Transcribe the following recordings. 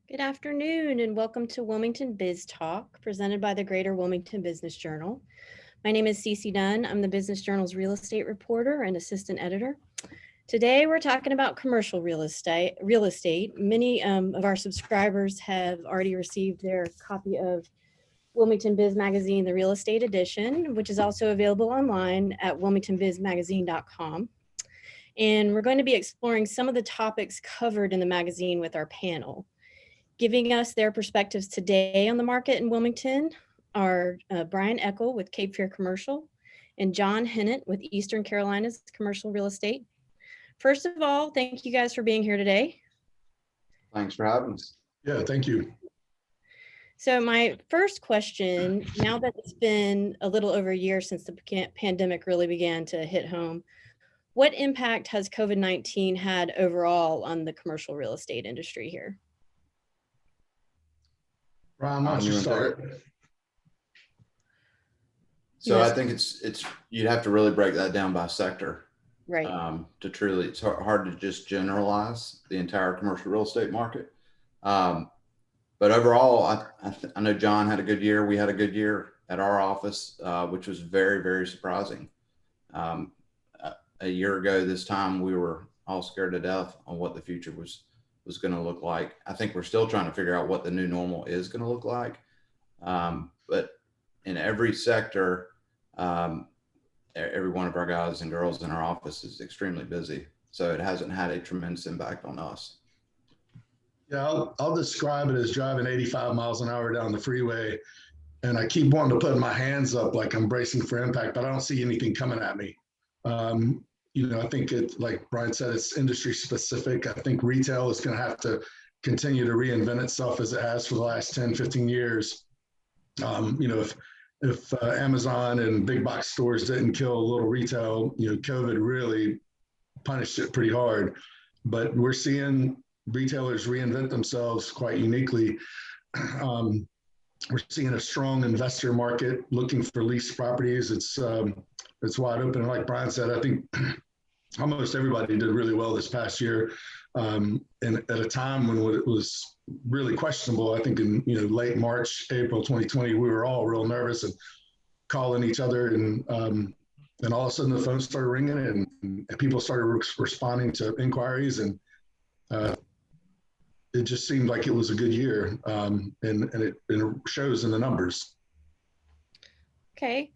Good afternoon and welcome to WilmingtonBiz Talk, presented by the Greater Wilmington Business Journal. My name is Cece Dunn. I'm the Business Journal's real estate reporter and assistant editor. Today we're talking about commercial real estate. Many of our subscribers have already received their copy of Wilmington Biz Magazine, the Real Estate Edition, which is also available online at wilmingtonbizmagazine.com. And we're going to be exploring some of the topics covered in the magazine with our panel. Giving us their perspectives today on the market in Wilmington are Brian Eckel with Cape Fear Commercial and John Hinnant with Eastern Carolina's Commercial Real Estate. First of all, thank you guys for being here today. Thanks for having us. Yeah, thank you. So my first question, now that it's been a little over a year since the pandemic really began to hit home, what impact has COVID-19 had overall on the commercial real estate industry here? Ron, why don't you start? So I think it's you'd have to really break that down by sector, right? To truly, it's hard to just generalize the entire commercial real estate market. But overall, I know John had a good year. We had a good year at our office, which was very, very surprising. A year ago this time, we were all scared to death on what the future was going to look like. I think we're still trying to figure out what the new normal is going to look like. But in every sector, every one of our guys and girls in our office is extremely busy. So it hasn't had a tremendous impact on us. Yeah, I'll describe it as driving 85 miles an hour down the freeway. And I keep wanting to put my hands up like I'm bracing for impact, but I don't see anything coming at me. I think it, like Brian said, it's industry specific. I think retail is going to have to continue to reinvent itself as it has for the last 10, 15 years. If Amazon and big box stores didn't kill a little retail, COVID really punished it pretty hard. But we're seeing retailers reinvent themselves quite uniquely. We're seeing a strong investor market looking for leased properties. It's wide open. Like Brian said, I think almost everybody did really well this past year. And at a time when it was really questionable, I think in late March, April 2020, we were all real nervous and calling each other, and all of a sudden the phone started ringing and people started responding to inquiries, and it just seemed like it was a good year, and it shows in the numbers. Okay.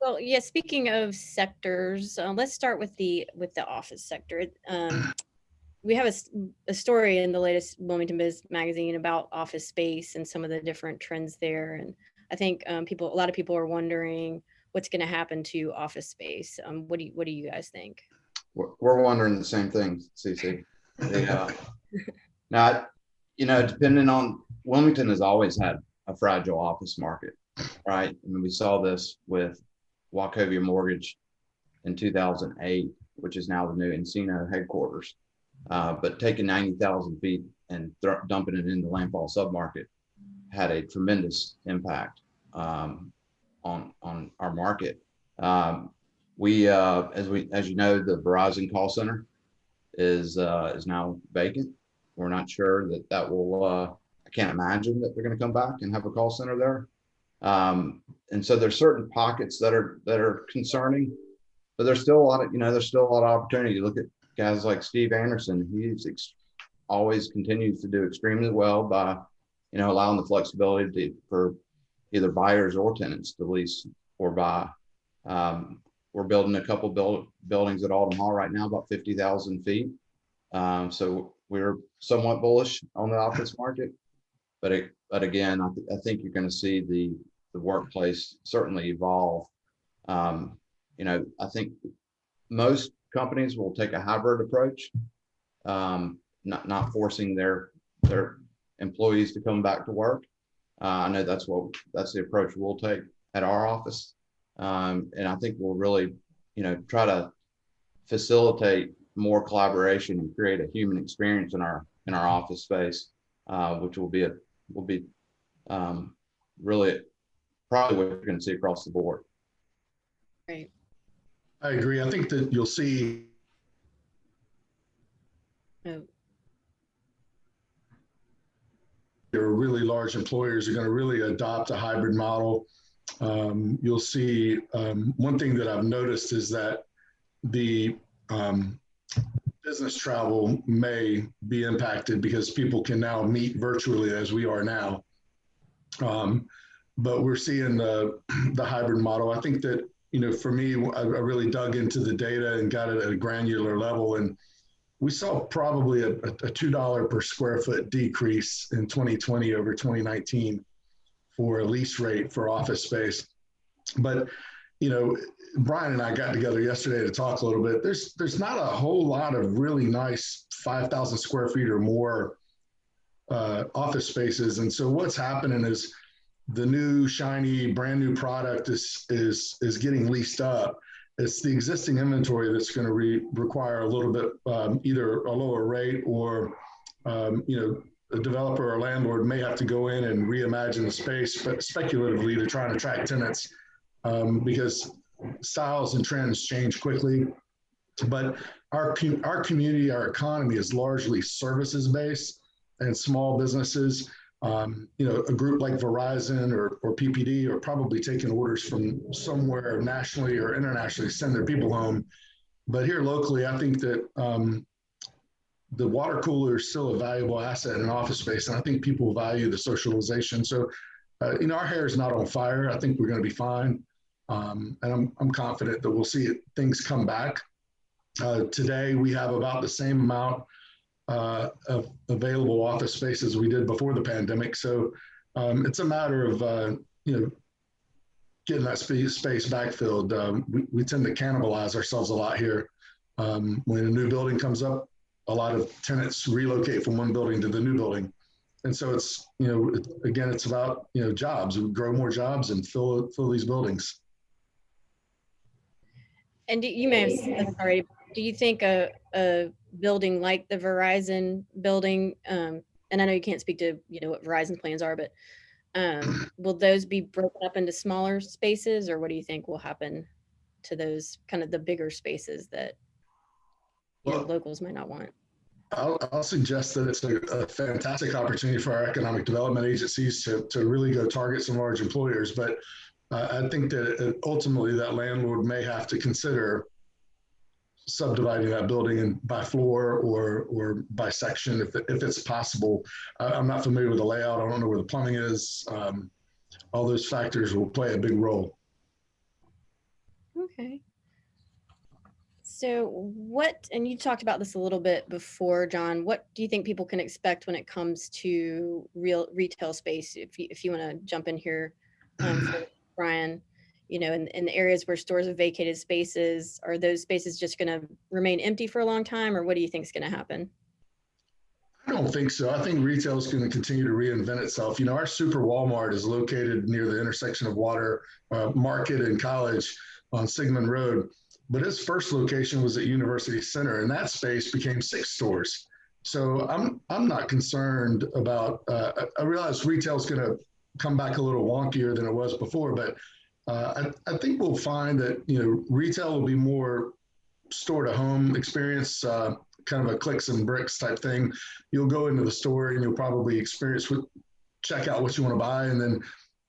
Well, yeah, speaking of sectors, let's start with the office sector. We have a story in the latest Wilmington Biz magazine about office space and some of the different trends there. And I think a lot of people are wondering what's going to happen to office space. What do you guys think? We're wondering the same thing, Cece. Now, depending on, Wilmington has always had a fragile office market, right? I mean, we saw this with Wachovia Mortgage in 2008, which is now the new Encino headquarters. But taking 90,000 feet and dumping it in the landfall submarket had a tremendous impact on our market. We, as you know, the Verizon call center is now vacant. We're not sure that will. I can't imagine that they're going to come back and have a call center there. And so there's certain pockets that are concerning, but there's still a lot of opportunity. You look at guys like Steve Anderson. He's always continues to do extremely well by allowing the flexibility for either buyers or tenants to lease or buy. We're building a couple buildings at Alden Hall right now, about 50,000 feet. So we're somewhat bullish on the office market, but again, I think you're going to see the workplace certainly evolve. I think most companies will take a hybrid approach, not forcing their employees to come back to work. I know that's the approach we'll take at our office, and I think we'll really, try to facilitate more collaboration and create a human experience in our office space, which will be really probably what you're going to see across the board. Right. I agree. I think that you'll see. Oh. or really large employers are going to really adopt a hybrid model. You'll see one thing that I've noticed is that the business travel may be impacted because people can now meet virtually as we are now. But we're seeing the hybrid model. I think that, for me, I really dug into the data and got it at a granular level. And we saw probably a $2 per square foot decrease in 2020 over 2019 for a lease rate for office space. But, Brian and I got together yesterday to talk a little bit. There's not a whole lot of really nice 5,000 square feet or more office spaces. And so what's happening is the new shiny brand new product is getting leased up. It's the existing inventory that's going to require a little bit either a lower rate or a developer or landlord may have to go in and reimagine the space, but speculatively to try and attract tenants because styles and trends change quickly. But our community, our economy is largely services based and small businesses. A group like Verizon or PPD are probably taking orders from somewhere nationally or internationally to send their people home. But here locally, I think that the water cooler is still a valuable asset in office space. And I think people value the socialization. So, our hair is not on fire. I think we're going to be fine. And I'm confident that we'll see things come back. Today, we have about the same amount of available office space as we did before the pandemic. So it's a matter of, getting that space backfilled. We tend to cannibalize ourselves a lot here. When a new building comes up, a lot of tenants relocate from one building to the new building. And so it's, again, it's about, jobs. We grow more jobs and fill these buildings. And you may have said this already, do you think a building like the Verizon building, and I know you can't speak to, what Verizon's plans are, but will those be broken up into smaller spaces, or what do you think will happen to those kind of the bigger spaces that locals might not want? I'll suggest that it's a fantastic opportunity for our economic development agencies to really go target some large employers. But I think that ultimately that landlord may have to consider subdividing that building by floor or by section if it's possible. I'm not familiar with the layout. I don't know where the plumbing is. All those factors will play a big role. Okay. So and you talked about this a little bit before, John, what do you think people can expect when it comes to real retail space? If you want to jump in here, for Brian, in the areas where stores have vacated spaces, are those spaces just going to remain empty for a long time, or what do you think is going to happen? I don't think so. I think retail is going to continue to reinvent itself. Our super Walmart is located near the intersection of Water Market and College on Sigmund Road. But its first location was at University Center, and that space became 6 stores. So I'm not concerned about. I realize retail is going to come back a little wonkier than it was before, but I think we'll find that retail will be more store to home experience, kind of a clicks and bricks type thing. You'll go into the store and you'll probably check out what you want to buy, and then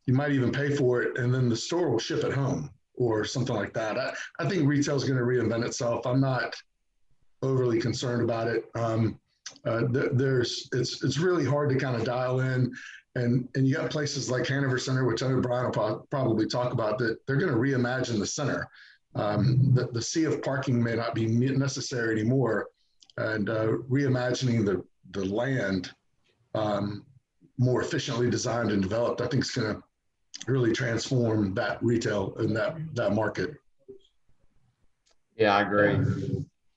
you might even pay for it, and then the store will ship it home or something like that. I think retail is going to reinvent itself. I'm not overly concerned about it. It's really hard to kind of dial in, and you got places like Hanover Center, which I know Brian will probably talk about, that they're going to reimagine the center. The sea of parking may not be necessary anymore, and reimagining the land more efficiently designed and developed, I think is going to really transform that retail in that market. Yeah, I agree.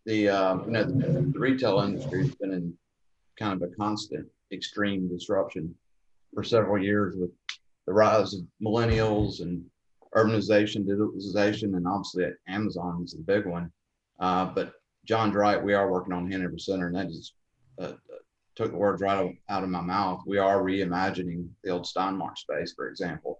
The retail industry has been in kind of a constant extreme disruption for several years with the rise of millennials and urbanization, digitalization, and obviously Amazon is the big one. But John's right, we are working on Hanover Center, and that just took the words right out of my mouth. We are reimagining the old Steinmark space, for example.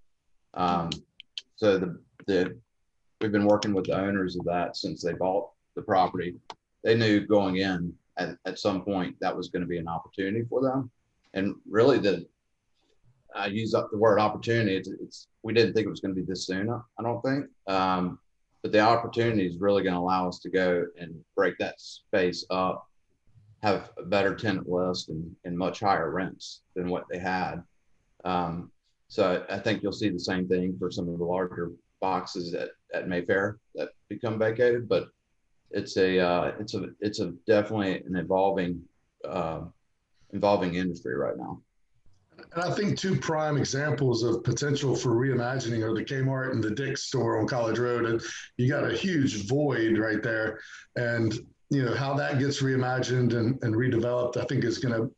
So we've been working with the owners of that since they bought the property. They knew going in at some point that was going to be an opportunity for them. And really the I use up the word opportunity. We didn't think it was going to be this soon. I don't think. But the opportunity is really going to allow us to go and break that space up, have a better tenant list and much higher rents than what they had. So I think you'll see the same thing for some of the larger boxes at Mayfair that become vacated, but it's definitely an evolving industry right now. And I think two prime examples of potential for reimagining are the Kmart and the Dick's store on College Road. And you got a huge void right there. And, how that gets reimagined and redeveloped, I think is going to,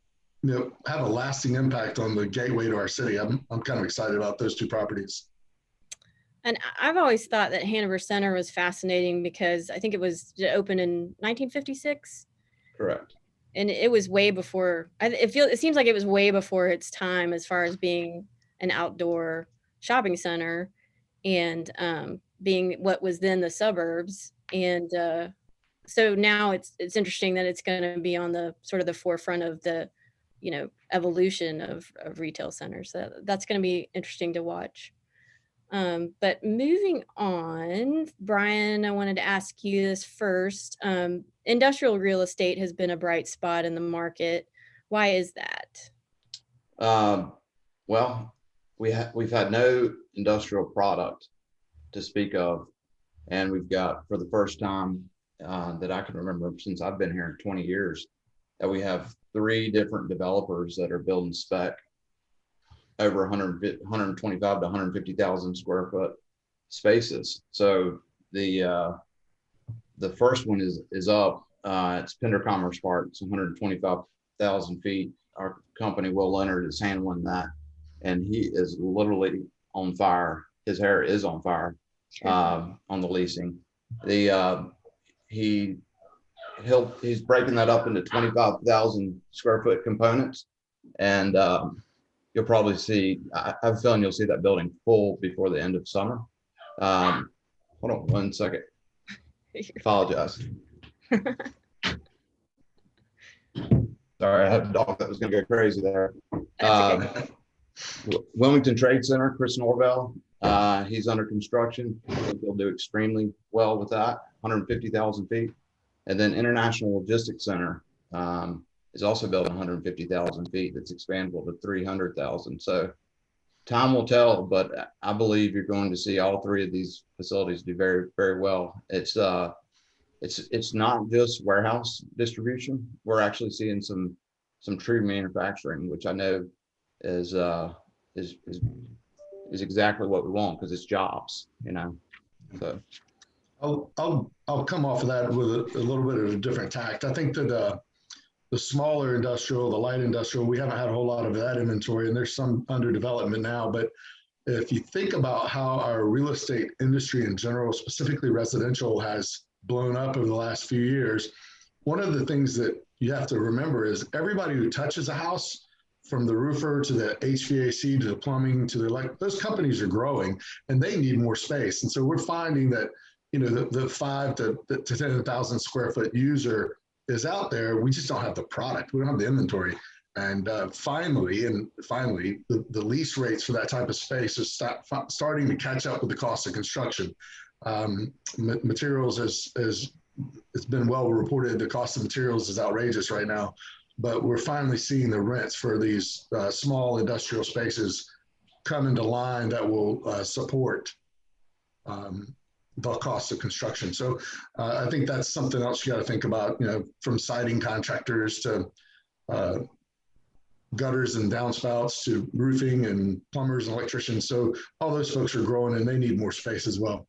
have a lasting impact on the gateway to our city. I'm kind of excited about those two properties. And I've always thought that Hanover Center was fascinating because I think it was opened in 1956. Correct. And it was way before, it seems like it was way before its time as far as being an outdoor shopping center and being what was then the suburbs. And so now it's interesting that it's going to be on the sort of the forefront of the, evolution of retail centers. So that's going to be interesting to watch. But moving on, Brian, I wanted to ask you this first. Industrial real estate has been a bright spot in the market. Why is that? Well, we've had no industrial product to speak of, and we've got, for the first time that I can remember since I've been here in 20 years, that we have 3 different developers that are building spec over 125 to 150,000 square foot spaces. So the first one is up. It's Pender Commerce Park. It's 125,000 feet. Our company, Will Leonard, is handling that, and he is literally on fire. His hair is on fire. Sure. On the leasing. He's breaking that up into 25,000 square foot components, and you'll probably see, I have a feeling you'll see that building full before the end of summer. Hold on one second. Apologize. Sorry, I had a dog that was going to go crazy there. Okay. Wilmington Trade Center, Chris Norvell, he's under construction. I think he'll do extremely well with that, 150,000 feet. And then International Logistics Center is also built 150,000 feet. That's expandable to 300,000. So time will tell, but I believe you're going to see all 3 of these facilities do very, very well. It's not just warehouse distribution. We're actually seeing some true manufacturing, which I know is exactly what we want, because it's jobs, So I'll come off of that with a little bit of a different tact. I think that the smaller industrial, the light industrial, we haven't had a whole lot of that inventory, and there's some under development now. But if you think about how our real estate industry in general, specifically residential, has blown up over the last few years, one of the things that you have to remember is everybody who touches a house, from the roofer to the HVAC to the plumbing to the those companies are growing and they need more space. And so we're finding that, the 5 to 10,000 square foot user is out there. We just don't have the product. We don't have the inventory. And finally, the lease rates for that type of space is starting to catch up with the cost of construction. Materials it's been well reported. The cost of materials is outrageous right now, but we're finally seeing the rents for these small industrial spaces come into line that will support the cost of construction. So I think that's something else you got to think about, from siding contractors to gutters and downspouts to roofing and plumbers and electricians. So all those folks are growing and they need more space as well.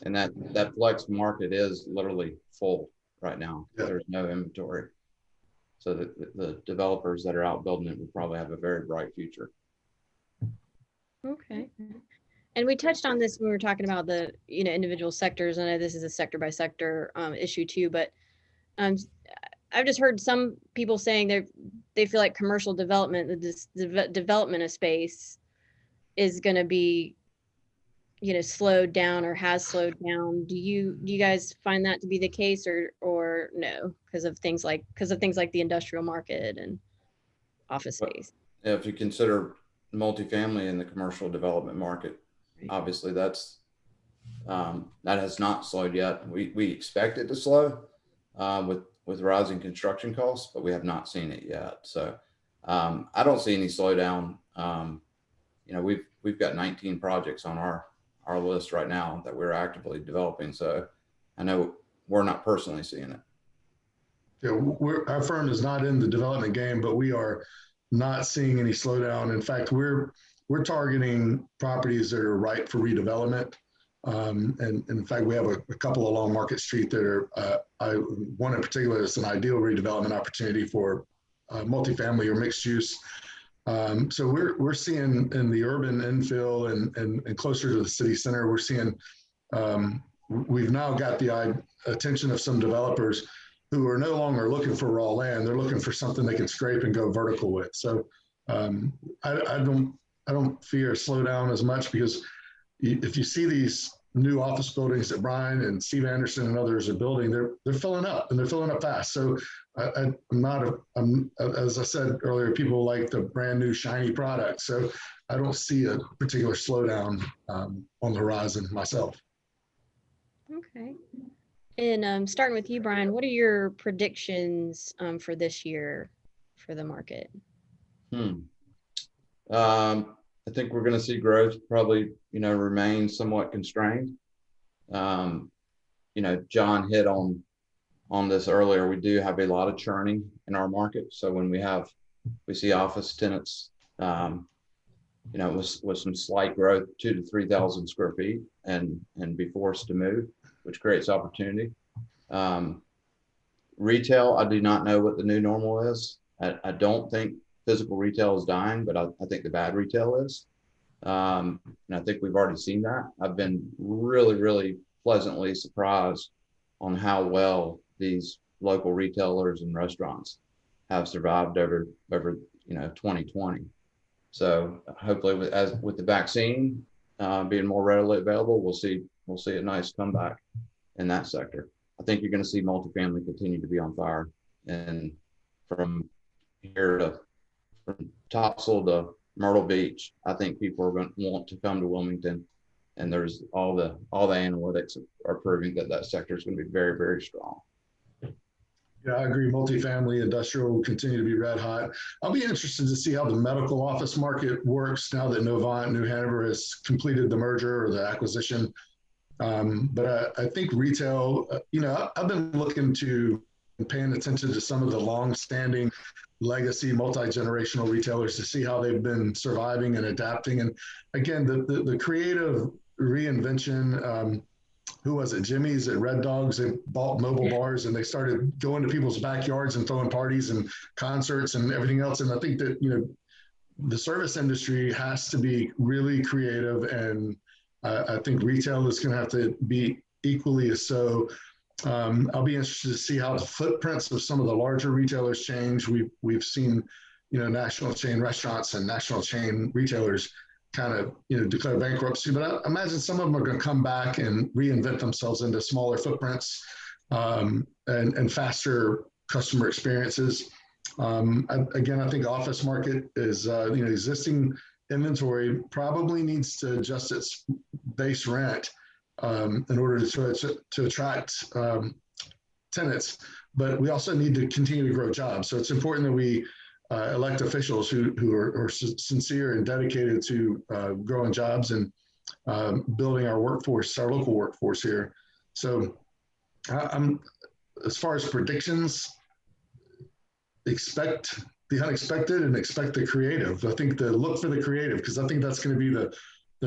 And that flex market is literally full right now. Yeah. There's no inventory. So the developers that are out building it will probably have a very bright future. Okay. And we touched on this when we were talking about the individual sectors. I know this is a sector by sector issue too, but I've just heard some people saying they feel like commercial development, the development of space, is going to be slowed down or has slowed down. Do you guys find that to be the case, or no, because of things like the industrial market and office space? If you consider multifamily in the commercial development market. Obviously, that has not slowed yet. We expect it to slow with rising construction costs, but we have not seen it yet. So I don't see any slowdown. We've got 19 projects on our list right now that we're actively developing. So I know we're not personally seeing it. Yeah, our firm is not in the development game, but we are not seeing any slowdown. In fact, we're targeting properties that are ripe for redevelopment. And in fact, we have a couple along Market Street that are, one in particular is an ideal redevelopment opportunity for multifamily or mixed use. So we're seeing in the urban infill and closer to the city center, we're seeing, we've now got the attention of some developers who are no longer looking for raw land. They're looking for something they can scrape and go vertical with. So I don't fear a slowdown as much, because if you see these new office buildings that Brian and Steve Anderson and others are building, they're filling up, and they're filling up fast. So I'm as I said earlier, people like the brand new shiny product. So I don't see a particular slowdown on the horizon myself. Okay. And starting with you, Brian, what are your predictions for this year for the market? I think we're going to see growth probably, remain somewhat constrained. John hit on this earlier. We do have a lot of churning in our market. So when we see office tenants, with some slight growth, 2,000 to 3,000 square feet and be forced to move, which creates opportunity. Retail, I do not know what the new normal is. I don't think physical retail is dying, but I think the bad retail is. And I think we've already seen that. I've been really, really pleasantly surprised on how well these local retailers and restaurants have survived over 2020. So hopefully with the vaccine being more readily available, we'll see a nice comeback in that sector. I think you're going to see multifamily continue to be on fire, and from Topsail to Myrtle Beach, I think people are going to want to come to Wilmington, and there's all the analytics are proving that sector is going to be very, very strong. Yeah, I agree. Multifamily, industrial will continue to be red hot. I'll be interested to see how the medical office market works now that Novant New Hanover has completed the merger or the acquisition. But I think retail, I've been looking to and paying attention to some of the long-standing legacy multi-generational retailers to see how they've been surviving and adapting. And again, the creative reinvention, who was it? Jimmy's at Red Dogs. They bought mobile bars and they started going to people's backyards and throwing parties and concerts and everything else. And I think that, the service industry has to be really creative. And I think retail is going to have to be equally as so. I'll be interested to see how the footprints of some of the larger retailers change. We've seen, national chain restaurants and national chain retailers kind of, declare bankruptcy, but I imagine some of them are going to come back and reinvent themselves into smaller footprints and faster customer experiences. Again, I think office market is, existing inventory probably needs to adjust its base rent in order to attract tenants, but we also need to continue to grow jobs. So it's important that we elect officials who are sincere and dedicated to growing jobs and building our workforce, our local workforce here. So I'm, as far as predictions, expect the unexpected and expect the creative. I think look for the creative, because I think that's going to be the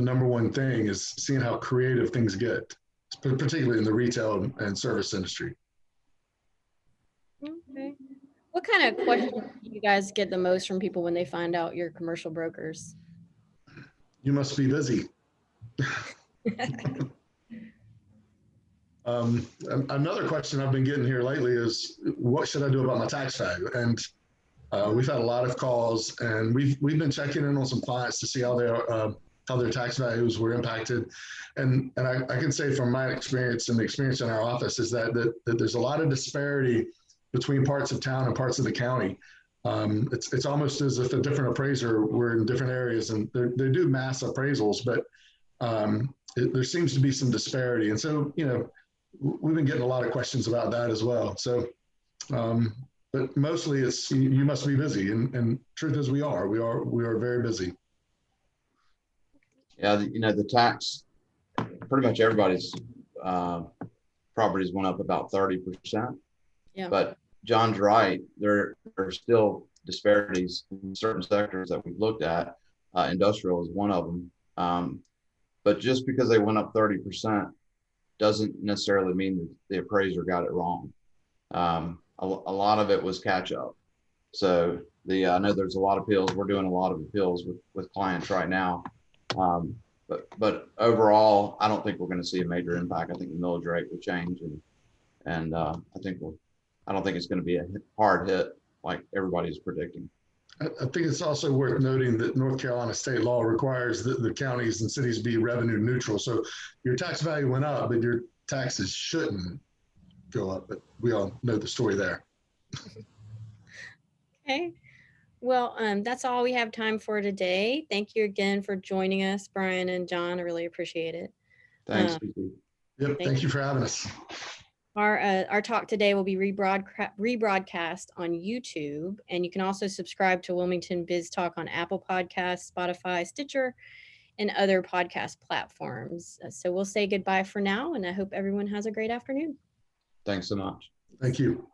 number one thing, is seeing how creative things get, particularly in the retail and service industry. Okay. What kind of questions do you guys get the most from people when they find out you're commercial brokers? You must be busy. Another question I've been getting here lately is, what should I do about my tax value? And we've had a lot of calls, and we've been checking in on some clients to see how their tax values were impacted. And I can say from my experience and the experience in our office is that there's a lot of disparity between parts of town and parts of the county. It's almost as if a different appraiser were in different areas, and they do mass appraisals, but there seems to be some disparity. And so, we've been getting a lot of questions about that as well. So, but mostly it's, you must be busy, and truth is we are very busy. Yeah, the tax, pretty much everybody's properties went up about 30%. Yeah. But John's right. There are still disparities in certain sectors that we've looked at. Industrial is one of them. But just because they went up 30% doesn't necessarily mean that the appraiser got it wrong. A lot of it was catch up. So I know there's a lot of appeals. We're doing a lot of appeals with clients right now. But overall, I don't think we're going to see a major impact. I think the millage rate will change, and I don't think it's going to be a hard hit like everybody's predicting. I think it's also worth noting that North Carolina state law requires that the counties and cities be revenue neutral. So your tax value went up, but your taxes shouldn't go up. But we all know the story there. Okay. Well, that's all we have time for today. Thank you again for joining us, Brian and John. I really appreciate it. Thanks. Yep. Thank you for having us. Our talk today will be rebroadcast on YouTube, and you can also subscribe to Wilmington Biz Talk on Apple Podcasts, Spotify, Stitcher, and other podcast platforms. So we'll say goodbye for now, and I hope everyone has a great afternoon. Thanks so much. Thank you.